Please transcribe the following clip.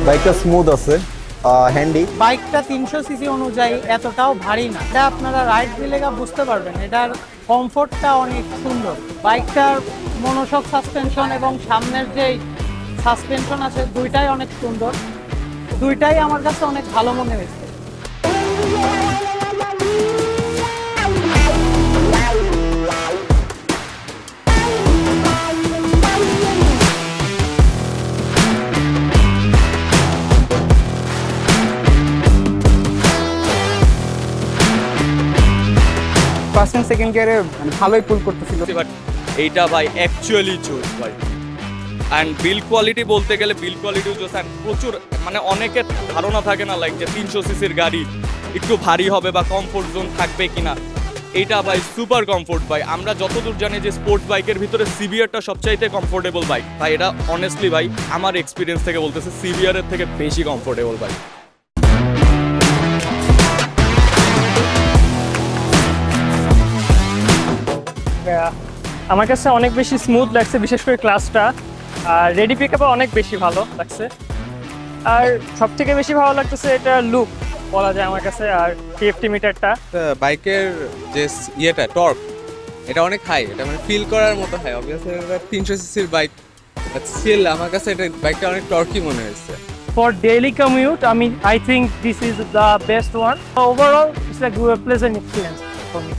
বাইকটা স্মুথ আছে, হ্যান্ডি। বাইকটা 300 সিসি অনুযায়ী এতটাও ভারী না, এটা আপনারা রাইড দিলে বুঝতে পারবেন। এটার কমফোর্টটা অনেক সুন্দর। বাইকটার মনোশক সাসপেনশন এবং সামনের যে সাসপেনশন আছে দুইটাই অনেক সুন্দর, দুইটাই আমার কাছে অনেক ভালো মনে হয়েছে। ফার্স্ট এন্ড সেকেন্ড গিয়ারে ভালোই পুল করতেছিল, বাট এইটা ভাই অ্যাকচুয়ালি জোস ভাই। অ্যান্ড বিল কোয়ালিটি বলতে গেলে বিল কোয়ালিটিও জোস। অ্যান্ড প্রচুর মানে অনেকের ধারণা থাকে না লাইক যে 300 সিসির গাড়ি একটু ভারী হবে বা কমফোর্ট জোন থাকবে কিনা। এইটা ভাই সুপার কমফোর্ট ভাই। আমরা যতদূর জানি যে স্পোর্টস বাইকের ভিতরে সিভিআরটা সবচাইতে কমফোর্টেবল বাইক ভাই। এটা অনেস্টলি ভাই আমার এক্সপিরিয়েন্স থেকে বলতেছে সিভিআরের থেকে বেশি কমফোর্টেবল বাইক। আমার কাছে অনেক বেশি স্মুথ লাগছে, বিশেষ করে ক্লাসটা। আর রেডি পিকআপও অনেক বেশি ভালো লাগছে। আর সব থেকে বেশি ভালো লাগতেছে এটা লুক বলা যায় আমার কাছে। আর টিএফটি মিটারটা, বাইকের যে ইয়েটা টর্ক, এটা অনেক হাই, এটা মানে ফিল করার মতো হাই। অবভিয়াসলি এটা 300 সিসির বাইক, বাট স্টিল আমার কাছে এটা বাইকটা অনেক টর্কি মনে হয়েছে। for daily commute, I think this is the best one. Overall, it's a pleasant experience for me.